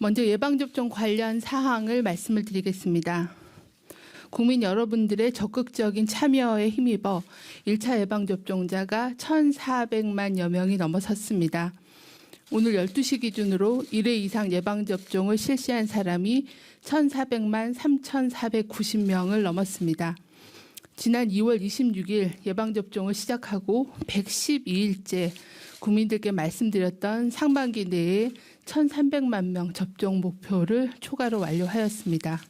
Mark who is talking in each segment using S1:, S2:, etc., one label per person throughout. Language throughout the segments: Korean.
S1: 먼저 예방접종 관련 사항을 말씀을 드리겠습니다. 국민 여러분들의 적극적인 참여에 힘입어 1차 예방접종자가 1,400만여 명이 넘어섰습니다. 오늘 12시 기준으로 1회 이상 예방접종을 실시한 사람이 1,400만 3,490명을 넘었습니다. 지난 2월 26일 예방접종을 시작하고 112일째 국민들께 말씀드렸던 상반기 내에 1,300만 명 접종 목표를 초과로 완료하였습니다.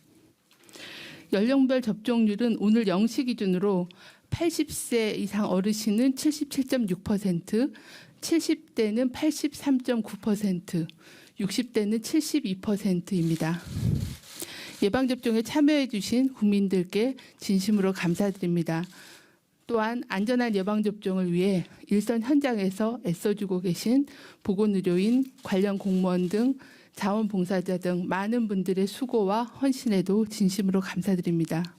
S1: 연령별 접종률은 오늘 0시 기준으로 80세 이상 어르신은 77.6%, 70대는 83.9%, 60대는 72%입니다. 예방접종에 참여해 주신 국민들께 진심으로 감사드립니다. 또한 안전한 예방접종을 위해 일선 현장에서 애써주고 계신 보건의료인, 관련 공무원 등 자원봉사자 등 많은 분들의 수고와 헌신에도 진심으로 감사드립니다.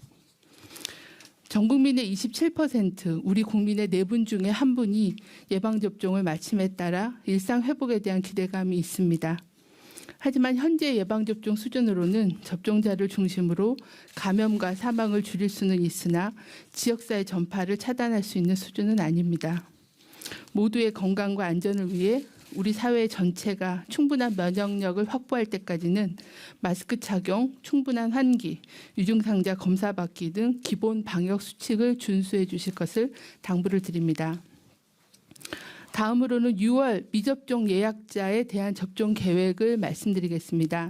S1: 전 국민의 27%, 우리 국민의 4분 중에 1분이 예방접종을 마침에 따라 일상 회복에 대한 기대감이 있습니다. 하지만 현재 예방접종 수준으로는 접종자를 중심으로 감염과 사망을 줄일 수는 있으나 지역사회 전파를 차단할 수 있는 수준은 아닙니다. 모두의 건강과 안전을 위해 우리 사회 전체가 충분한 면역력을 확보할 때까지는 마스크 착용, 충분한 환기, 유증상자 검사받기 등 기본 방역 수칙을 준수해 주실 것을 당부를 드립니다. 다음으로는 6월 미접종 예약자에 대한 접종 계획을 말씀드리겠습니다.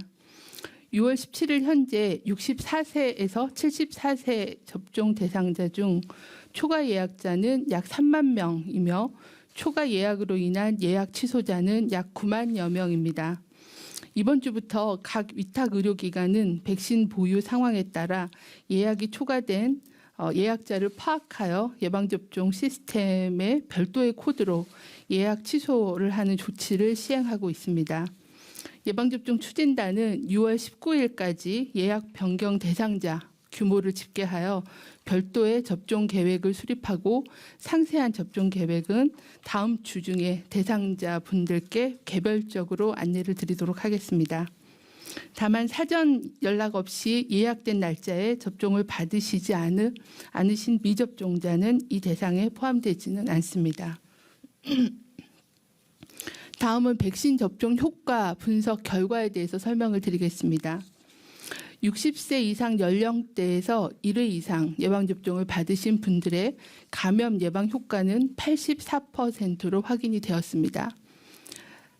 S1: 6월 17일 현재 64세에서 74세 접종 대상자 중 초과 예약자는 약 3만 명이며 초과 예약으로 인한 예약 취소자는 약 9만여 명입니다. 이번 주부터 각 위탁 의료기관은 백신 보유 상황에 따라 예약이 초과된 예약자를 파악하여 예방접종 시스템에 별도의 코드로 예약 취소를 하는 조치를 시행하고 있습니다. 예방접종 추진단은 6월 19일까지 예약 변경 대상자 규모를 집계하여 별도의 접종 계획을 수립하고 상세한 접종 계획은 다음 주 중에 대상자 분들께 개별적으로 안내를 드리도록 하겠습니다. 다만 사전 연락 없이 예약된 날짜에 접종을 받으시지 않으신 미접종자는 이 대상에 포함되지는 않습니다. 다음은 백신 접종 효과 분석 결과에 대해서 설명을 드리겠습니다. 60세 이상 연령대에서 1회 이상 예방접종을 받으신 분들의 감염 예방 효과는 84%로 확인이 되었습니다.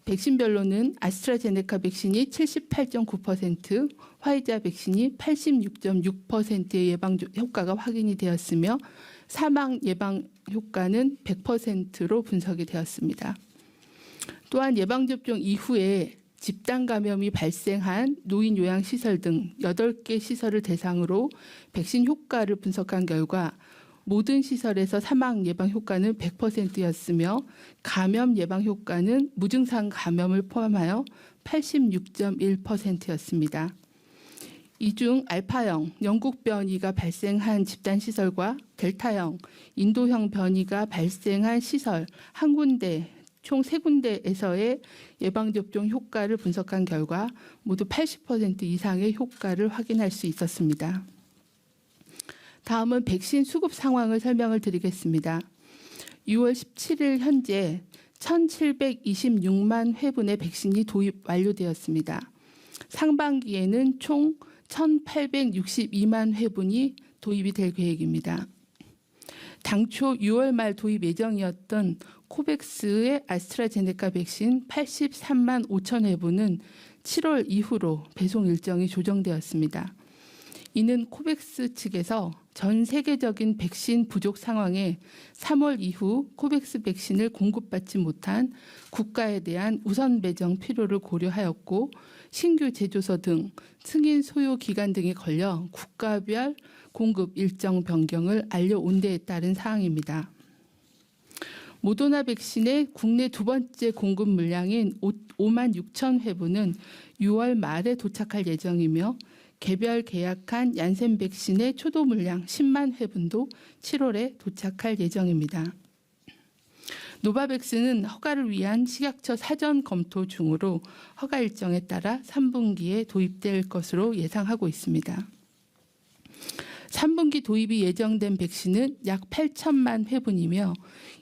S1: 백신별로는 아스트라제네카 백신이 78.9%, 화이자 백신이 86.6%의 예방 효과가 확인이 되었으며 사망 예방 효과는 100%로 분석이 되었습니다. 또한 예방접종 이후에 집단 감염이 발생한 노인 요양시설 등 8개 시설을 대상으로 백신 효과를 분석한 결과 모든 시설에서 사망 예방 효과는 100%였으며 감염 예방 효과는 무증상 감염을 포함하여 86.1%였습니다. 이 중 알파형 영국 변이가 발생한 집단 시설과 델타형 인도형 변이가 발생한 시설 한 군데 총 3군데에서의 예방접종 효과를 분석한 결과 모두 80% 이상의 효과를 확인할 수 있었습니다. 다음은 백신 수급 상황을 설명을 드리겠습니다. 6월 17일 현재 1,726만 회분의 백신이 도입 완료되었습니다. 상반기에는 총 1,862만 회분이 도입이 될 계획입니다. 당초 6월 말 도입 예정이었던 코백스의 아스트라제네카 백신 83만 5천 회분은 7월 이후로 배송 일정이 조정되었습니다. 이는 코백스 측에서 전 세계적인 백신 부족 상황에 3월 이후 코백스 백신을 공급받지 못한 국가에 대한 우선 배정 필요를 고려하였고 신규 제조소 등 승인 소요 기간 등이 걸려 국가별 공급 일정 변경을 알려온 데에 따른 사항입니다. 모더나 백신의 국내 두 번째 공급 물량인 5만 6천 회분은 6월 말에 도착할 예정이며 개별 계약한 얀센 백신의 초도 물량 10만 회분도 7월에 도착할 예정입니다. 노바백스는 허가를 위한 식약처 사전 검토 중으로 허가 일정에 따라 3분기에 도입될 것으로 예상하고 있습니다. 3분기 도입이 예정된 백신은 약 8천만 회분이며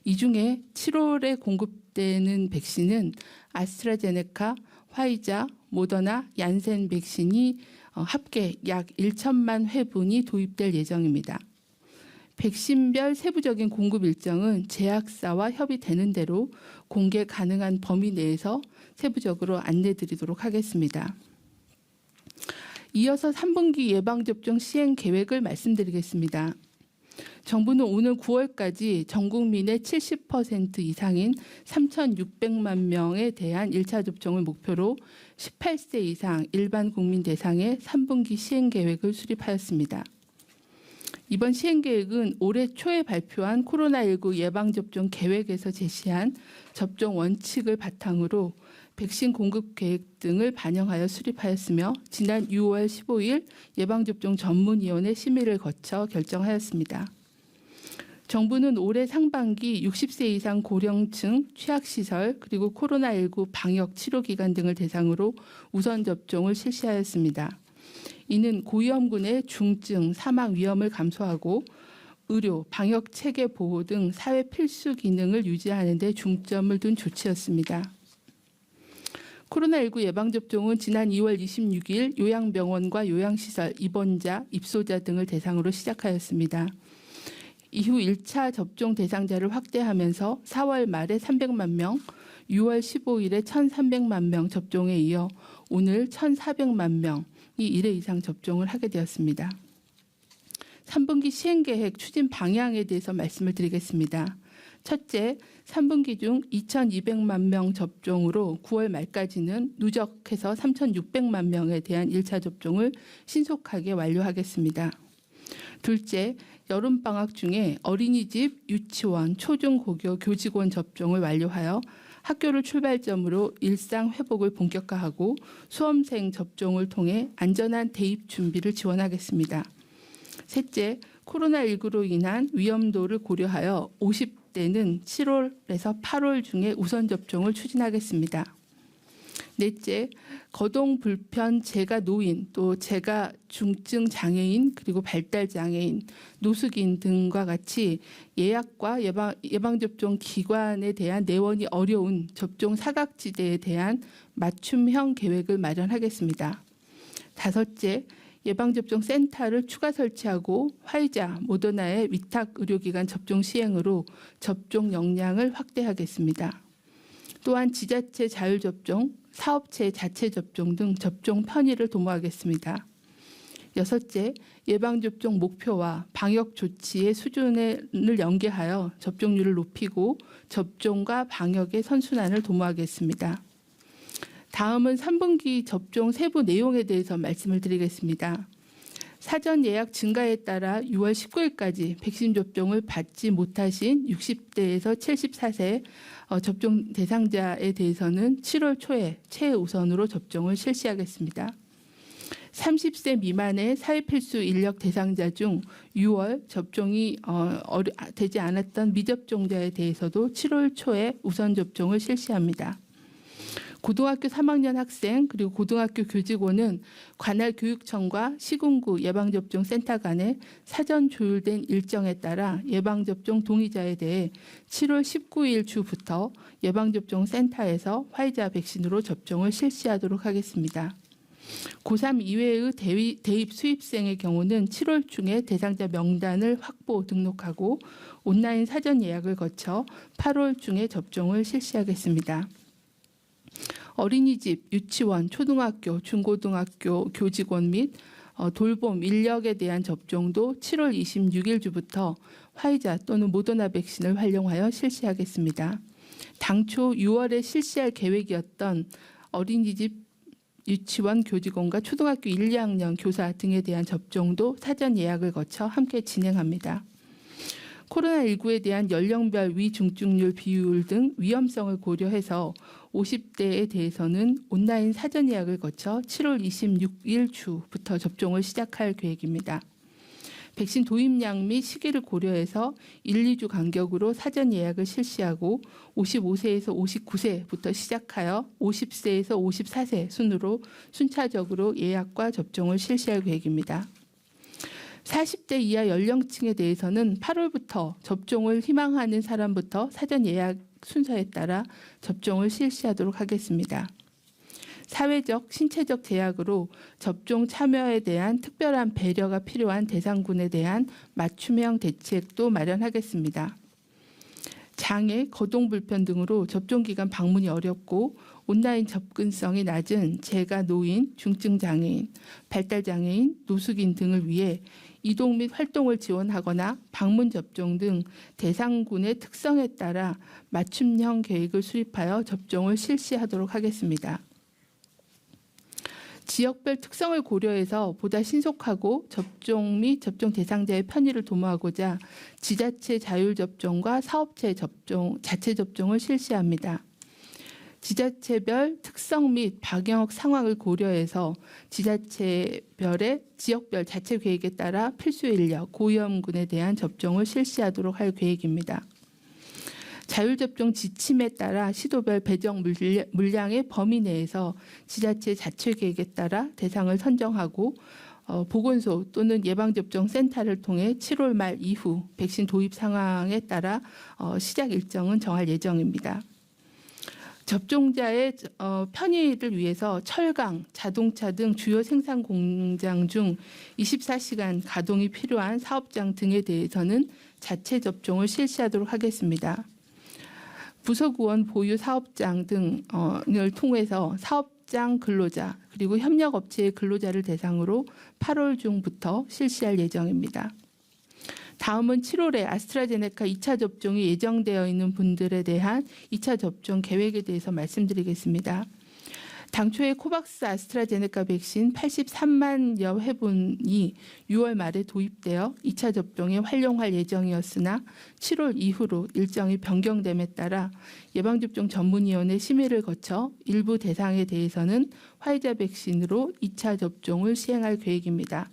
S1: 이 중에 7월에 공급되는 백신은 아스트라제네카, 화이자, 모더나, 얀센 백신이 합계 약 1천만 회분이 도입될 예정입니다. 백신별 세부적인 공급 일정은 제약사와 협의되는 대로 공개 가능한 범위 내에서 세부적으로 안내드리도록 하겠습니다. 이어서 3분기 예방접종 시행 계획을 말씀드리겠습니다. 정부는 오늘 9월까지 전 국민의 70% 이상인 3,600만 명에 대한 1차 접종을 목표로 18세 이상 일반 국민 대상의 3분기 시행 계획을 수립하였습니다. 이번 시행 계획은 올해 초에 발표한 코로나19 예방접종 계획에서 제시한 접종 원칙을 바탕으로 백신 공급 계획 등을 반영하여 수립하였으며 지난 6월 15일 예방접종 전문위원회 심의를 거쳐 결정하였습니다. 정부는 올해 상반기 60세 이상 고령층, 취약시설 그리고 코로나19 방역 치료기관 등을 대상으로 우선 접종을 실시하였습니다. 이는 고위험군의 중증, 사망 위험을 감소하고 의료, 방역 체계 보호 등 사회 필수 기능을 유지하는 데 중점을 둔 조치였습니다. 코로나19 예방접종은 지난 2월 26일 요양병원과 요양시설, 입원자, 입소자 등을 대상으로 시작하였습니다. 이후 1차 접종 대상자를 확대하면서 4월 말에 300만 명, 6월 15일에 1,300만 명 접종에 이어 오늘 1,400만 명이 1회 이상 접종을 하게 되었습니다. 3분기 시행계획 추진 방향에 대해서 말씀을 드리겠습니다. 첫째, 3분기 중 2,200만 명 접종으로 9월 말까지는 누적해서 3,600만 명에 대한 1차 접종을 신속하게 완료하겠습니다. 둘째, 여름방학 중에 어린이집, 유치원, 초중고교 교직원 접종을 완료하여 학교를 출발점으로 일상 회복을 본격화하고 수험생 접종을 통해 안전한 대입 준비를 지원하겠습니다. 셋째, 코로나19로 인한 위험도를 고려하여 50대는 7월에서 8월 중에 우선 접종을 추진하겠습니다. 넷째, 거동 불편, 재가 노인, 또 재가 중증 장애인, 그리고 발달 장애인, 노숙인 등과 같이 예약과 예방접종 기관에 대한 내원이 어려운 접종 사각지대에 대한 맞춤형 계획을 마련하겠습니다. 다섯째, 예방접종 센터를 추가 설치하고 화이자, 모더나의 위탁 의료기관 접종 시행으로 접종 역량을 확대하겠습니다. 또한 지자체 자율접종, 사업체 자체 접종 등 접종 편의를 도모하겠습니다. 여섯째, 예방접종 목표와 방역 조치의 수준을 연계하여 접종률을 높이고 접종과 방역의 선순환을 도모하겠습니다. 다음은 3분기 접종 세부 내용에 대해서 말씀을 드리겠습니다. 사전 예약 증가에 따라 6월 19일까지 백신 접종을 받지 못하신 60대에서 74세 접종 대상자에 대해서는 7월 초에 최우선으로 접종을 실시하겠습니다. 30세 미만의 사회필수 인력 대상자 중 6월 접종이 되지 않았던 미접종자에 대해서도 7월 초에 우선 접종을 실시합니다. 고등학교 3학년 학생 그리고 고등학교 교직원은 관할 교육청과 시군구 예방접종센터 간에 사전 조율된 일정에 따라 예방접종 동의자에 대해 7월 19일 주부터 예방접종센터에서 화이자 백신으로 접종을 실시하도록 하겠습니다. 고3 이외의 대입 수입생의 경우는 7월 중에 대상자 명단을 확보 등록하고 온라인 사전 예약을 거쳐 8월 중에 접종을 실시하겠습니다. 어린이집, 유치원, 초등학교, 중고등학교 교직원 및 돌봄 인력에 대한 접종도 7월 26일 주부터 화이자 또는 모더나 백신을 활용하여 실시하겠습니다. 당초 6월에 실시할 계획이었던 어린이집, 유치원 교직원과 초등학교 1, 2학년 교사 등에 대한 접종도 사전 예약을 거쳐 함께 진행합니다. 코로나19에 대한 연령별 위중증률 비율 등 위험성을 고려해서 50대에 대해서는 온라인 사전 예약을 거쳐 7월 26일 주부터 접종을 시작할 계획입니다. 백신 도입량 및 시기를 고려해서 1, 2주 간격으로 사전 예약을 실시하고 55세에서 59세부터 시작하여 50세에서 54세 순으로 순차적으로 예약과 접종을 실시할 계획입니다. 40대 이하 연령층에 대해서는 8월부터 접종을 희망하는 사람부터 사전 예약 순서에 따라 접종을 실시하도록 하겠습니다. 사회적, 신체적 제약으로 접종 참여에 대한 특별한 배려가 필요한 대상군에 대한 맞춤형 대책도 마련하겠습니다. 장애, 거동 불편 등으로 접종 기간 방문이 어렵고 온라인 접근성이 낮은 재가 노인, 중증 장애인, 발달 장애인, 노숙인 등을 위해 이동 및 활동을 지원하거나 방문 접종 등 대상군의 특성에 따라 맞춤형 계획을 수립하여 접종을 실시하도록 하겠습니다. 지역별 특성을 고려해서 보다 신속하고 접종 및 접종 대상자의 편의를 도모하고자 지자체 자율접종과 사업체 접종, 자체 접종을 실시합니다. 지자체별 특성 및 방역 상황을 고려해서 지자체별의 지역별 자체 계획에 따라 필수 인력, 고위험군에 대한 접종을 실시하도록 할 계획입니다. 자율접종 지침에 따라 시도별 배정 물량의 범위 내에서 지자체 자체 계획에 따라 대상을 선정하고 보건소 또는 예방접종센터를 통해 7월 말 이후 백신 도입 상황에 따라 시작 일정은 정할 예정입니다. 접종자의 편의를 위해서 철강, 자동차 등 주요 생산 공장 중 24시간 가동이 필요한 사업장 등에 대해서는 자체 접종을 실시하도록 하겠습니다. 부서구원 보유 사업장 등을 통해서 사업장 근로자 그리고 협력업체의 근로자를 대상으로 8월 중부터 실시할 예정입니다. 다음은 7월에 아스트라제네카 2차 접종이 예정되어 있는 분들에 대한 2차 접종 계획에 대해서 말씀드리겠습니다. 당초에 코박스 아스트라제네카 백신 83만여 회분이 6월 말에 도입되어 2차 접종에 활용할 예정이었으나 7월 이후로 일정이 변경됨에 따라 예방접종 전문위원회 심의를 거쳐 일부 대상에 대해서는 화이자 백신으로 2차 접종을 시행할 계획입니다.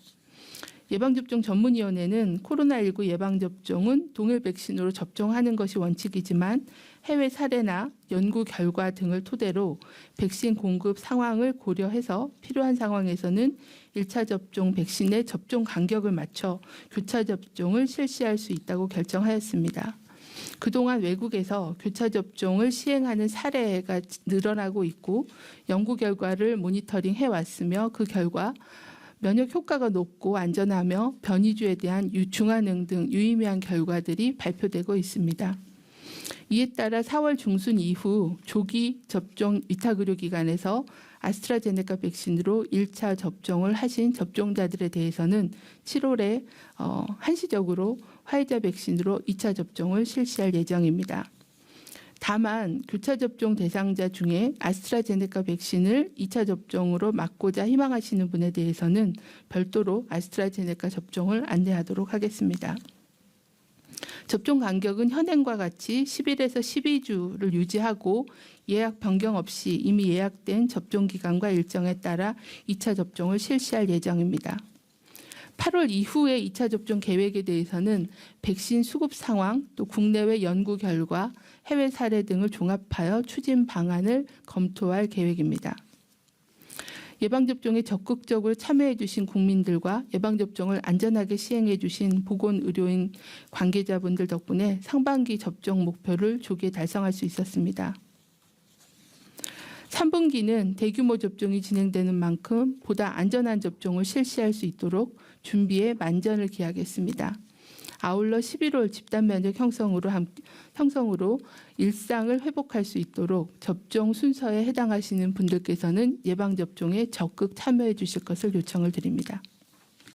S1: 예방접종 전문위원회는 코로나19 예방접종은 동일 백신으로 접종하는 것이 원칙이지만 해외 사례나 연구 결과 등을 토대로 백신 공급 상황을 고려해서 필요한 상황에서는 1차 접종 백신의 접종 간격을 맞춰 교차 접종을 실시할 수 있다고 결정하였습니다. 그동안 외국에서 교차 접종을 시행하는 사례가 늘어나고 있고 연구 결과를 모니터링 해왔으며 그 결과 면역 효과가 높고 안전하며 변이주에 대한 중환능 등 유의미한 결과들이 발표되고 있습니다. 이에 따라 4월 중순 이후 조기 접종 위탁 의료기관에서 아스트라제네카 백신으로 1차 접종을 하신 접종자들에 대해서는 7월에 한시적으로 화이자 백신으로 2차 접종을 실시할 예정입니다. 다만 교차 접종 대상자 중에 아스트라제네카 백신을 2차 접종으로 맞고자 희망하시는 분에 대해서는 별도로 아스트라제네카 접종을 안내하도록 하겠습니다. 접종 간격은 현행과 같이 10일에서 12주를 유지하고 예약 변경 없이 이미 예약된 접종 기간과 일정에 따라 2차 접종을 실시할 예정입니다. 8월 이후의 2차 접종 계획에 대해서는 백신 수급 상황, 또 국내외 연구 결과, 해외 사례 등을 종합하여 추진 방안을 검토할 계획입니다. 예방접종에 적극적으로 참여해 주신 국민들과 예방접종을 안전하게 시행해 주신 보건의료인 관계자분들 덕분에 상반기 접종 목표를 조기에 달성할 수 있었습니다. 3분기는 대규모 접종이 진행되는 만큼 보다 안전한 접종을 실시할 수 있도록 준비에 만전을 기하겠습니다. 아울러 11월 집단 면역 형성으로 일상을 회복할 수 있도록 접종 순서에 해당하시는 분들께서는 예방접종에 적극 참여해 주실 것을 요청을 드립니다.